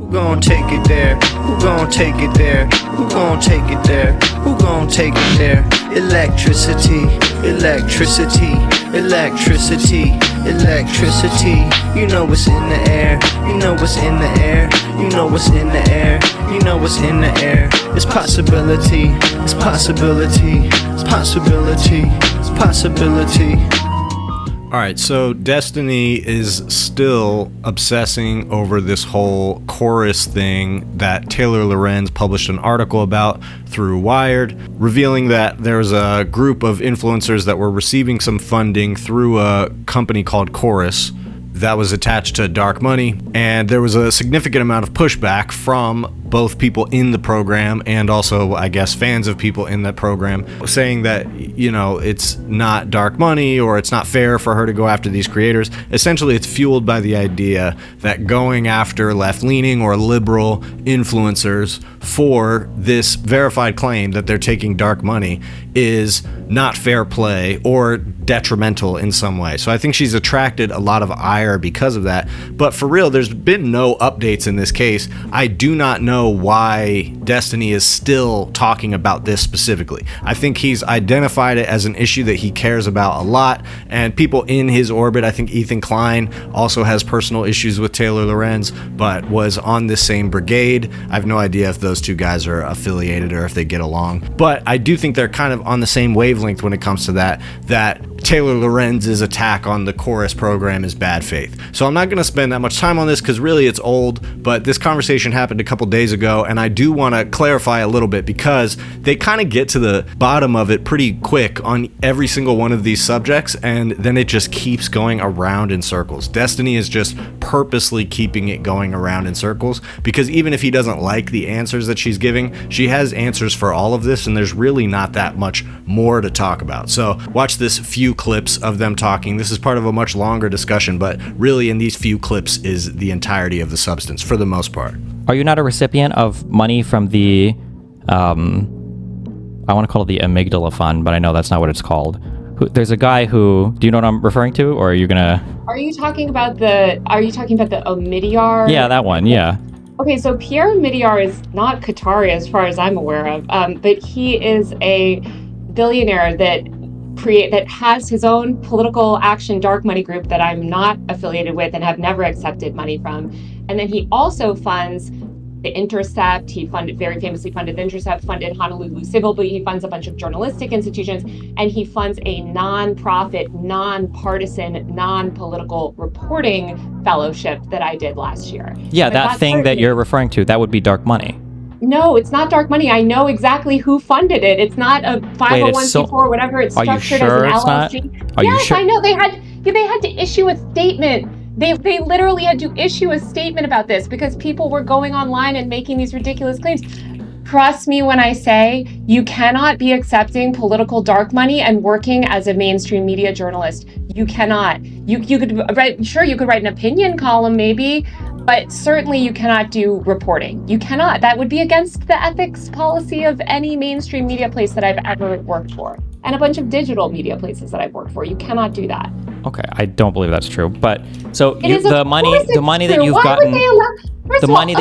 Who gon' take it there? Who gon' take it there? Who gon' take it there? Who gon' take it there? Electricity, electricity, electricity, electricity. You know what's in the air. You know what's in the air. You know what's in the air. You know what's in the air. It's possibility. It's possibility. It's possibility. It's possibility. Alright, so Destiny is still obsessing over this whole chorus thing that Taylor Lorenz published an article about through Wired, revealing that there's a group of influencers that were receiving some funding through a company called Chorus that was attached to dark money, and there was a significant amount of pushback from both people in the program and also, I guess, fans of people in that program, saying that, you know, it's not dark money or it's not fair for her to go after these creators. Essentially, it's fueled by the idea that going after left-leaning or liberal influencers for this verified claim that they're taking dark money is not fair play or detrimental in some way. So I think she's attracted a lot of ire because of that. But for real, there's been no updates in this case. I do not know why Destiny is still talking about this specifically. I think he's identified it as an issue that he cares about a lot, and people in his orbit, I think Ethan Klein also has personal issues with Taylor Lorenz, but was on this same brigade. I have no idea if those two guys are affiliated or if they get along, but I do think they're kind of on the same wavelength when it comes to that Taylor Lorenz's attack on the Chorus program is bad faith. So I'm not going to spend that much time on this because really it's old, but this conversation happened a couple days ago, and I do want to clarify a little bit because they kind of get to the bottom of it pretty quick on every single one of these subjects, and then it just keeps going around in circles. Destiny is just purposely keeping it going around in circles because even if he doesn't like the answers that she's giving, she has answers for all of this, and there's really not that much more to talk about. So watch this few clips of them talking. This is part of a much longer discussion, but really in these few clips is the entirety of the substance for the most part. Are you not a recipient of money from the, I want to call it the Amygdala Fund, but I know that's not what it's called. There's a guy who, do you know what I'm referring to, or are you gonna? Are you talking about the Omidyar? Yeah, that one, yeah. Okay, so Pierre Omidyar is not Qatari as far as I'm aware of, but he is a billionaire that has his own political action dark money group that I'm not affiliated with and have never accepted money from. And then he also funds The Intercept. He very famously funded The Intercept, funded Honolulu Civil, but he funds a bunch of journalistic institutions, and he funds a non-profit, non-partisan, non-political reporting fellowship that I did last year. Yeah, that thing that you're referring to, that would be dark money. No, it's not dark money. I know exactly who funded it. It's not a 501c4, whatever. It's structured as an LLC. Yes, I know. They had to issue a statement. They literally had to issue a statement about this because people were going online and making these ridiculous claims. Trust me when I say you cannot be accepting political dark money and working as a mainstream media journalist. You cannot. You could write an opinion column maybe, but certainly you cannot do reporting. You cannot. That would be against the ethics policy of any mainstream media place that I've ever worked for, and a bunch of digital media places that I've worked for. You cannot do that. Okay, I don't believe that's true. But so the money that you've gotten, the money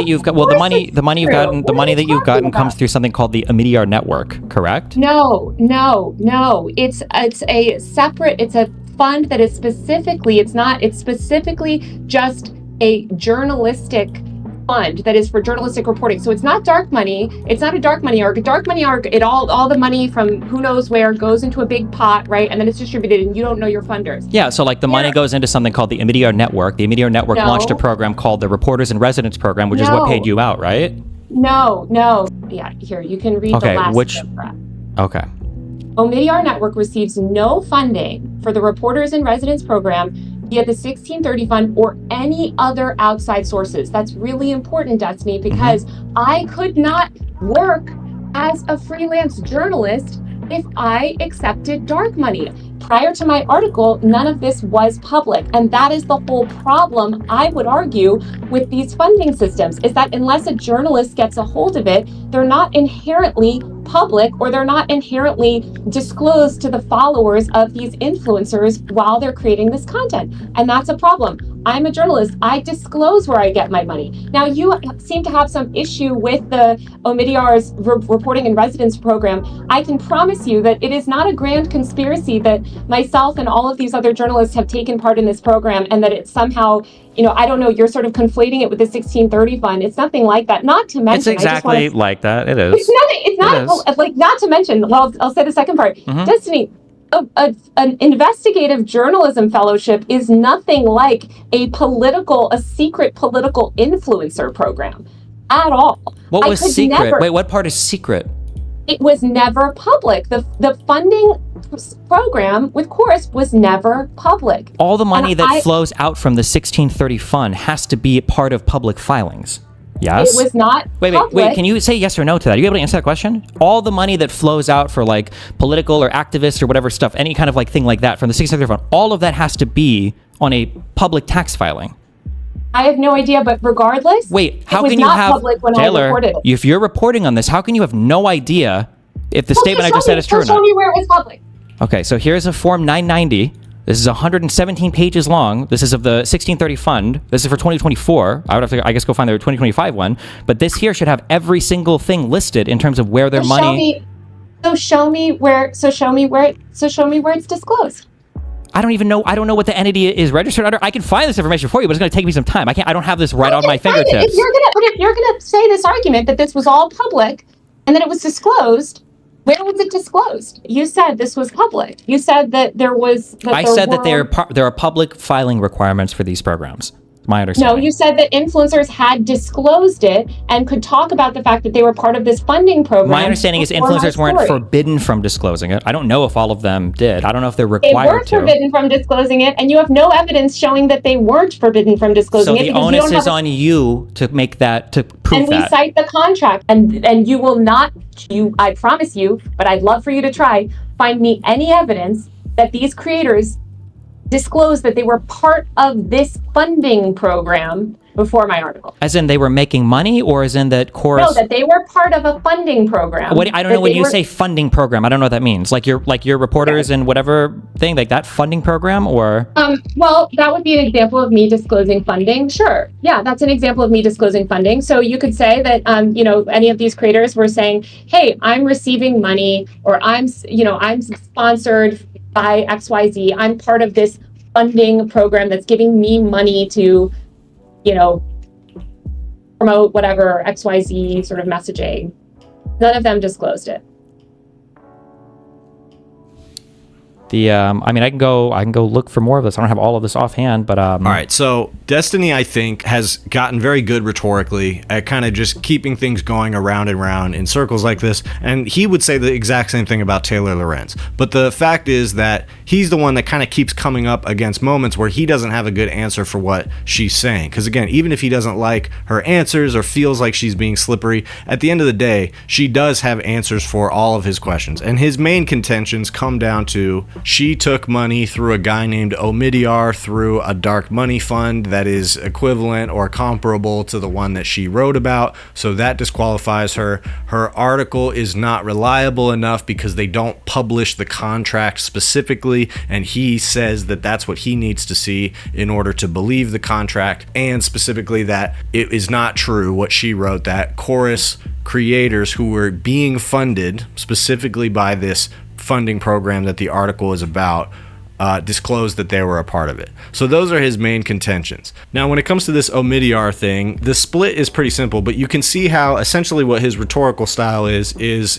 that you've gotten comes through something called the Omidyar Network, correct? No. It's a separate. It's a fund that is specifically. It's specifically just a journalistic fund that is for journalistic reporting. So it's not dark money. It's not a dark money arc. A dark money arc, all the money from who knows where goes into a big pot, right? And then it's distributed and you don't know your funders. Yeah, so like the money goes into something called the Omidyar Network. The Omidyar Network launched a program called the Reporters in Residence program, which is what paid you out, right? No. Yeah, here, you can read the last paragraph. Okay. Omidyar Network receives no funding for the Reporters in Residence program via the 1630 Fund or any other outside sources. That's really important, Destiny, because I could not work as a freelance journalist if I accepted dark money. Prior to my article, none of this was public. And that is the whole problem, I would argue, with these funding systems, is that unless a journalist gets a hold of it, they're not inherently public or they're not inherently disclosed to the followers of these influencers while they're creating this content. And that's a problem. I'm a journalist. I disclose where I get my money. Now, you seem to have some issue with the Omidyar's reporting in residence program. I can promise you that it is not a grand conspiracy that myself and all of these other journalists have taken part in this program, and that it's somehow, I don't know, you're sort of conflating it with the 1630 fund. It's nothing like that. Not to mention, it's exactly like that. It is. It's not like, not to mention, well, I'll say the second part. Destiny, an investigative journalism fellowship is nothing like a secret political influencer program at all. What was secret? Wait, what part is secret? It was never public. The funding program with Chorus was never public. All the money that flows out from the 1630 fund has to be part of public filings. Yes? It was not public. Wait, can you say yes or no to that? Are you able to answer that question? All the money that flows out for like political or activist or whatever stuff, any kind of like thing like that from the 1630 fund, all of that has to be on a public tax filing. I have no idea, but regardless, wait, how can you have Taylor? If you're reporting on this, how can you have no idea if the statement I just said is true or not? Show me where it was public. Okay, so here's a form 990. This is 117 pages long. This is of the 1630 fund. This is for 2024. I would have to, I guess, go find the 2025 one. But this here should have every single thing listed in terms of where their money. Show me where it's disclosed. I don't even know. I don't know what the entity is registered under. I can find this information for you, but it's going to take me some time. I don't have this right on my fingertips. If you're gonna say this argument that this was all public and that it was disclosed, where was it disclosed? You said this was public. You said that there was. There are public filing requirements for these programs. My understanding. No, you said that influencers had disclosed it and could talk about the fact that they were part of this funding program. My understanding is influencers weren't forbidden from disclosing it. I don't know if all of them did. I don't know if they're required to. They were forbidden from disclosing it, and you have no evidence showing that they weren't forbidden from disclosing it. So the onus is on you to make that, to prove that. And we cite the contract, and you will not, I promise you, but I'd love for you to try, find me any evidence that these creators disclosed that they were part of this funding program before my article. As in they were making money, or as in that Chorus? No, that they were part of a funding program. I don't know when you say funding program. I don't know what that means. Like your reporters and whatever thing, like that funding program, or? Well, that would be an example of me disclosing funding. Sure. Yeah, that's an example of me disclosing funding. So you could say that, any of these creators were saying, hey, I'm receiving money, or I'm sponsored by XYZ. I'm part of this funding program that's giving me money to, promote whatever XYZ sort of messaging. None of them disclosed it. I can go look for more of this. I don't have all of this offhand, but all right. So Destiny, I think, has gotten very good rhetorically at kind of just keeping things going around and around in circles like this. And he would say the exact same thing about Taylor Lorenz. But the fact is that he's the one that kind of keeps coming up against moments where he doesn't have a good answer for what she's saying. Because again, even if he doesn't like her answers or feels like she's being slippery, at the end of the day, she does have answers for all of his questions. And his main contentions come down to, she took money through a guy named Omidyar through a dark money fund that is equivalent or comparable to the one that she wrote about, so that disqualifies her. Her article is not reliable enough because they don't publish the contract specifically, and he says that that's what he needs to see in order to believe the contract, and specifically that it is not true what she wrote, that Chorus creators who were being funded specifically by this funding program that the article is about disclosed that they were a part of it. So those are his main contentions. Now, when it comes to this Omidyar thing, the split is pretty simple, but you can see how essentially what his rhetorical style is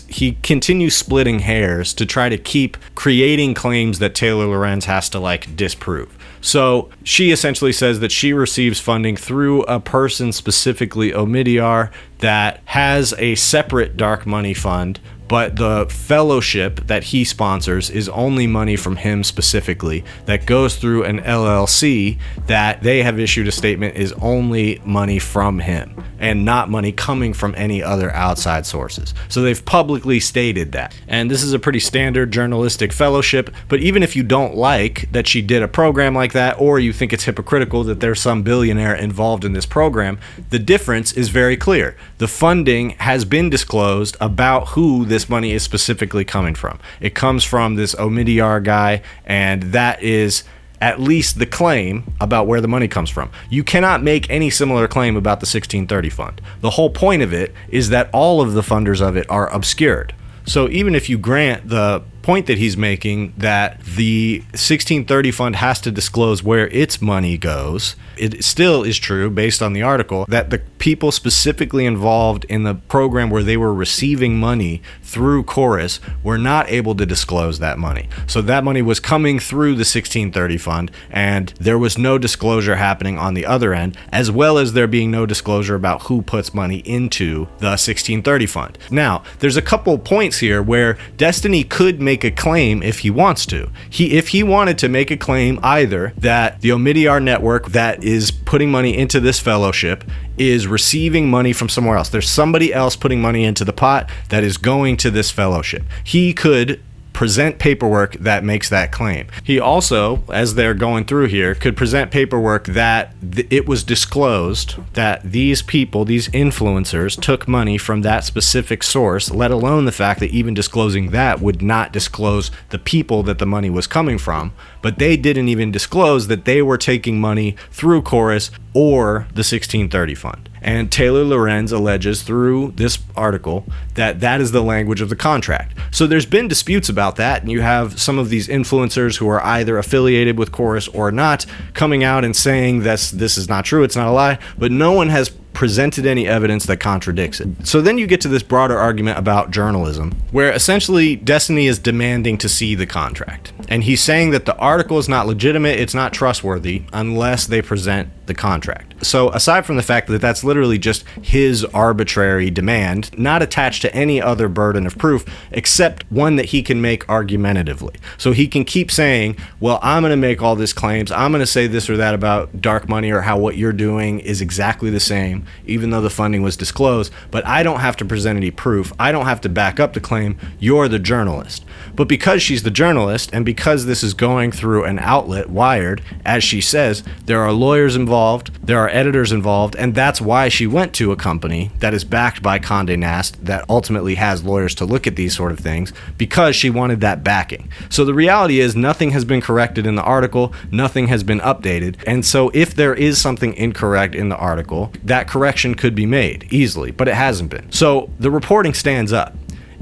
he continues splitting hairs to try to keep creating claims that Taylor Lorenz has to disprove. So she essentially says that she receives funding through a person, specifically Omidyar, that has a separate dark money fund, but the fellowship that he sponsors is only money from him specifically that goes through an LLC that they have issued a statement is only money from him and not money coming from any other outside sources. So they've publicly stated that. And this is a pretty standard journalistic fellowship, but even if you don't like that she did a program like that, or you think it's hypocritical that there's some billionaire involved in this program, the difference is very clear. The funding has been disclosed about who this money is specifically coming from. It comes from this Omidyar guy, and that is at least the claim about where the money comes from. You cannot make any similar claim about the 1630 fund. The whole point of it is that all of the funders of it are obscured. So even if you grant the point that he's making that the 1630 fund has to disclose where its money goes, it still is true, based on the article, that the people specifically involved in the program where they were receiving money through Chorus were not able to disclose that money. So that money was coming through the 1630 fund, and there was no disclosure happening on the other end, as well as there being no disclosure about who puts money into the 1630 fund. Now, there's a couple points here where Destiny could make a claim if he wants to. If he wanted to make a claim either that the Omidyar network that is putting money into this fellowship is receiving money from somewhere else. There's somebody else putting money into the pot that is going to this fellowship. He could present paperwork that makes that claim. He also, as they're going through here, could present paperwork that it was disclosed that these people, these influencers, took money from that specific source, let alone the fact that even disclosing that would not disclose the people that the money was coming from. But they didn't even disclose that they were taking money through Chorus or the 1630 fund. And Taylor Lorenz alleges through this article that that is the language of the contract. So there's been disputes about that, and you have some of these influencers who are either affiliated with Chorus or not coming out and saying this is not true, it's not a lie, but no one has presented any evidence that contradicts it. So then you get to this broader argument about journalism, where essentially Destiny is demanding to see the contract. And he's saying that the article is not legitimate, it's not trustworthy, unless they present the contract. So aside from the fact that that's literally just his arbitrary demand, not attached to any other burden of proof, except one that he can make argumentatively. So he can keep saying, well, I'm going to make all these claims, I'm going to say this or that about dark money or how what you're doing is exactly the same, even though the funding was disclosed, but I don't have to present any proof. I don't have to back up the claim. You're the journalist. But because she's the journalist, and because this is going through an outlet, Wired, as she says, there are lawyers involved, there are editors involved, and that's why she went to a company that is backed by Condé Nast that ultimately has lawyers to look at these sort of things, because she wanted that backing. So the reality is nothing has been corrected in the article, nothing has been updated, and so if there is something incorrect in the article, that correction could be made easily, but it hasn't been. So the reporting stands up.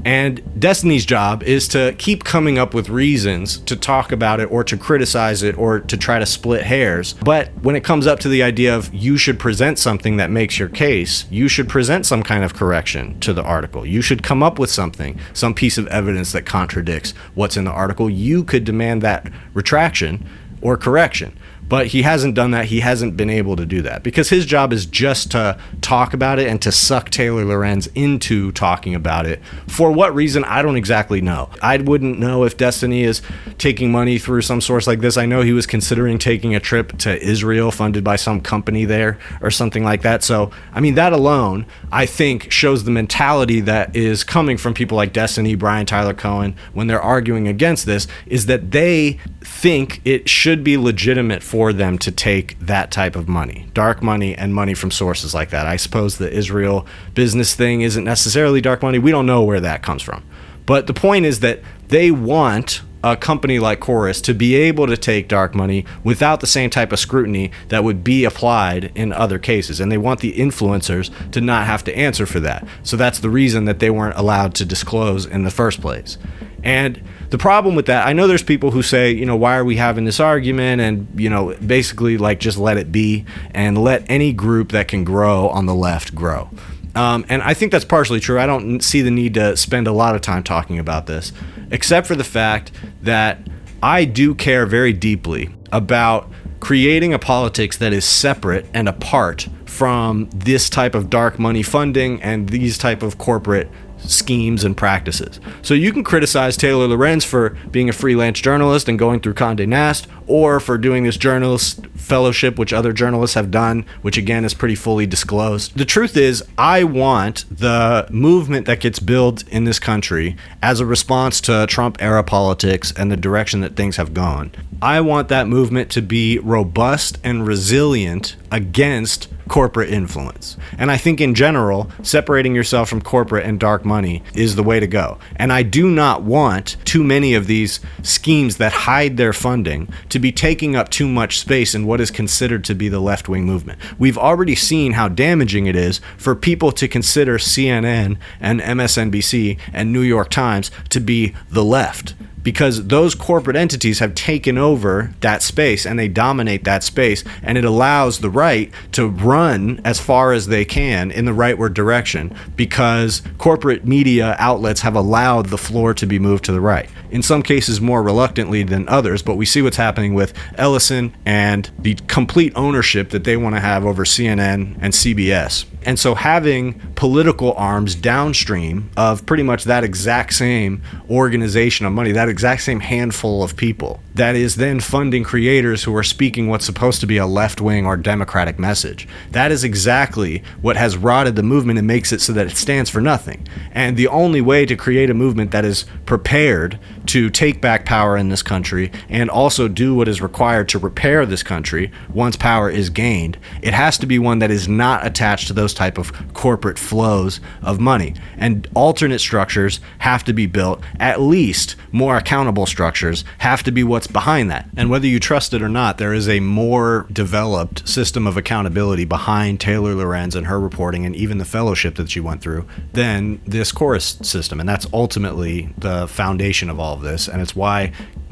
And Destiny's job is to keep coming up with reasons to talk about it or to criticize it or to try to split hairs. But when it comes up to the idea of you should present something that makes your case, you should present some kind of correction to the article. You should come up with something, some piece of evidence that contradicts what's in the article. You could demand that retraction or correction. But he hasn't done that. He hasn't been able to do that because his job is just to talk about it and to suck Taylor Lorenz into talking about it. For what reason, I don't exactly know. I wouldn't know if Destiny is taking money through some source like this. I know he was considering taking a trip to Israel funded by some company there or something like that. So, I mean, that alone, I think, shows the mentality that is coming from people like Destiny, Brian Tyler Cohen, when they're arguing against this, is that they think it should be legitimate for them to take that type of money, dark money and money from sources like that. I suppose the Israel business thing isn't necessarily dark money. We don't know where that comes from. But the point is that they want a company like Chorus to be able to take dark money without the same type of scrutiny that would be applied in other cases. And they want the influencers to not have to answer for that. So that's the reason that they weren't allowed to disclose in the first place. And the problem with that, I know there's people who say, you know, why are we having this argument? And, you know, basically like just let it be and let any group that can grow on the left grow. And I think that's partially true. I don't see the need to spend a lot of time talking about this, except for the fact that I do care very deeply about creating a politics that is separate and apart from this type of dark money funding and these type of corporate schemes and practices. So you can criticize Taylor Lorenz for being a freelance journalist and going through Condé Nast, or for doing this journalist fellowship, which other journalists have done, which again is pretty fully disclosed. The truth is, I want the movement that gets built in this country as a response to Trump era politics and the direction that things have gone. I want that movement to be robust and resilient against corporate influence. And I think in general, separating yourself from corporate and dark money is the way to go. And I do not want too many of these schemes that hide their funding to to be taking up too much space in what is considered to be the left-wing movement. We've already seen how damaging it is for people to consider CNN and MSNBC and New York Times to be the left, because those corporate entities have taken over that space and they dominate that space, and it allows the right to run as far as they can in the rightward direction because corporate media outlets have allowed the floor to be moved to the right. In some cases more reluctantly than others, but we see what's happening with Ellison and the complete ownership that they want to have over CNN and CBS. And so having political arms downstream of pretty much that exact same organization of money, that exact same handful of people, that is then funding creators who are speaking what's supposed to be a left-wing or democratic message. That is exactly what has rotted the movement and makes it so that it stands for nothing. And the only way to create a movement that is prepared to take back power in this country and also do what is required to repair this country once power is gained, it has to be one that is not attached to those type of corporate flows of money. And alternate structures have to be built, at least more accountable structures have to be what's behind that. And whether you trust it or not, there is a more developed system of accountability behind Taylor Lorenz and her reporting and even the fellowship that she went through than this chorus system. And that's ultimately the foundation of all of this. And it's why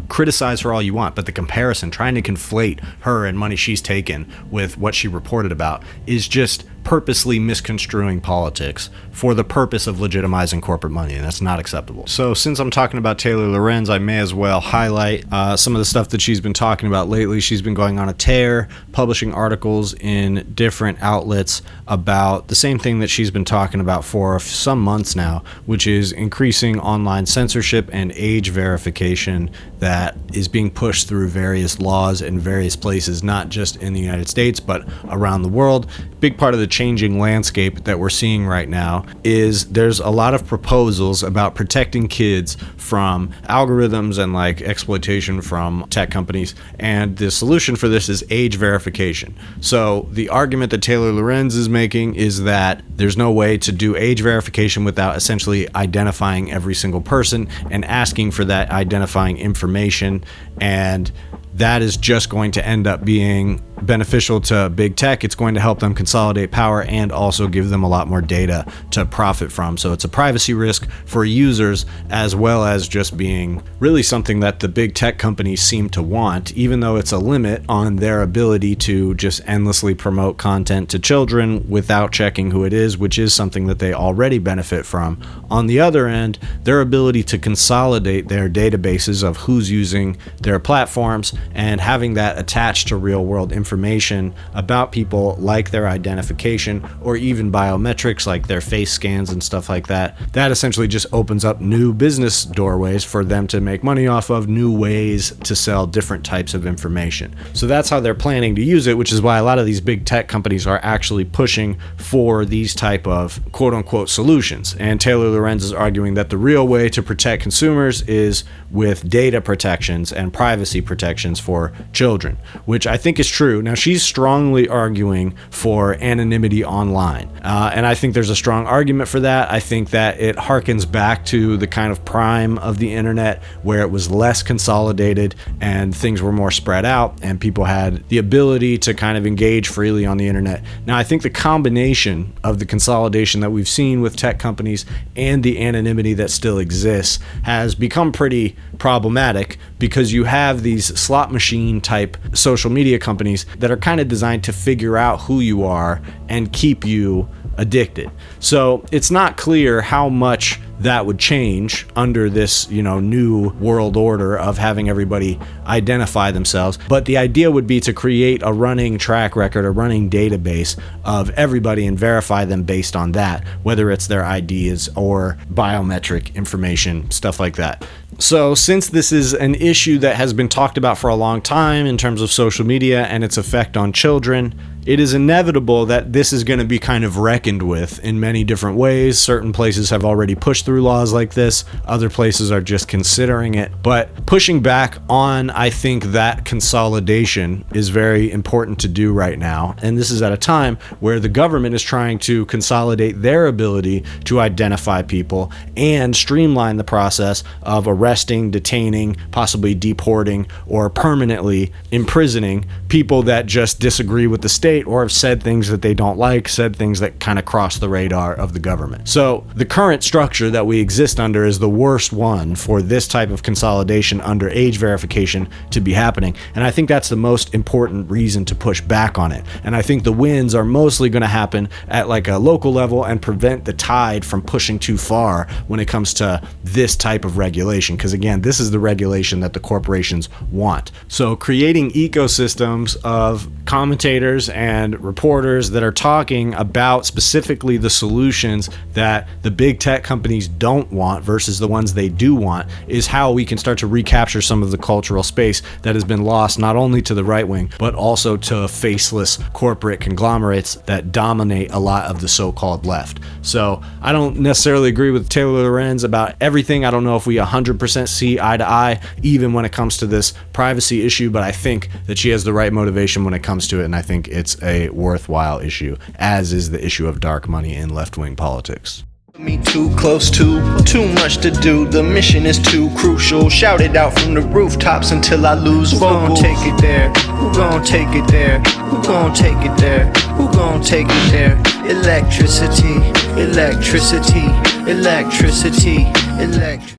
criticize her all you want, but the comparison, trying to conflate her and money she's taken with what she reported about, is just purposely misconstruing politics for the purpose of legitimizing corporate money, and that's not acceptable. So since I'm talking about Taylor Lorenz, I may as well highlight some of the stuff that she's been talking about lately. She's been going on a tear, publishing articles in different outlets about the same thing that she's been talking about for some months now, which is increasing online censorship and age verification that is being pushed through various laws in various places, not just in the United States, but around the world. Big part of the changing landscape that we're seeing right now is there's a lot of proposals about protecting kids from algorithms and like exploitation from tech companies, and the solution for this is age verification. So the argument that Taylor Lorenz is making is that there's no way to do age verification without essentially identifying every single person and asking for that identifying information, and that is just going to end up being beneficial to big tech. It's going to help them consolidate power and also give them a lot more data to profit from. So it's a privacy risk for users, as well as just being really something that the big tech companies seem to want, even though it's a limit on their ability to just endlessly promote content to children without checking who it is, which is something that they already benefit from. On the other end, their ability to consolidate their databases of who's using their platforms and having that attached to real world information about people, like their identification or even biometrics like their face scans and stuff like that, that essentially just opens up new business doorways for them to make money off of, new ways to sell different types of information. So that's how they're planning to use it, which is why a lot of these big tech companies are actually pushing for these type of quote unquote solutions. And Taylor Lorenz is arguing that the real way to protect consumers is with data protections and privacy protections for children, which I think is true. Now, she's strongly arguing for anonymity online, and I think there's a strong argument for that. I think that it harkens back to the kind of prime of the internet where it was less consolidated and things were more spread out and people had the ability to kind of engage freely on the internet. Now, I think the combination of the consolidation that we've seen with tech companies and the anonymity that still exists has become pretty problematic, because you have these slot machine type social media companies that are kind of designed to figure out who you are and keep you addicted. So it's not clear how much that would change under this, new world order of having everybody identify themselves. But the idea would be to create a running track record, a running database of everybody and verify them based on that, whether it's their IDs or biometric information, stuff like that. So since this is an issue that has been talked about for a long time in terms of social media and its effect on children, it is inevitable that this is going to be kind of reckoned with in many different ways. Certain places have already pushed through laws like this. Other places are just considering it. But pushing back on, I think, that consolidation is very important to do right now. And this is at a time where the government is trying to consolidate their ability to identify people and streamline the process of arresting, detaining, possibly deporting, or permanently imprisoning people that just disagree with the state or have said things that they don't like, said things that kind of cross the radar of the government. So the current structure that we exist under is the worst one for this type of consolidation under age verification to be happening. And I think that's the most important reason to push back on it. And I think the wins are mostly going to happen at like a local level and prevent the tide from pushing too far when it comes to this type of regulation. Because again, this is the regulation that the corporations want. So creating ecosystems of commentators and reporters that are talking about specifically the solutions that the big tech companies don't want versus the ones they do want is how we can start to recapture some of the cultural space that has been lost not only to the right wing, but also to faceless corporate conglomerates that dominate a lot of the so-called left. So I don't necessarily agree with Taylor Lorenz about everything. I don't know if we 100% see eye to eye, even when it comes to this privacy issue, but I think that she has the right motivation when it comes to it, and I think it's a worthwhile issue, as is the issue of dark money in left-wing politics. Me too close to, too much to do. The mission is too crucial. Shout it out from the rooftops until I lose vocals. Who gon' take it there? Who gon' take it there? Who gon' take it there? Who gon' take it there? Electricity, electricity, electricity, electricity.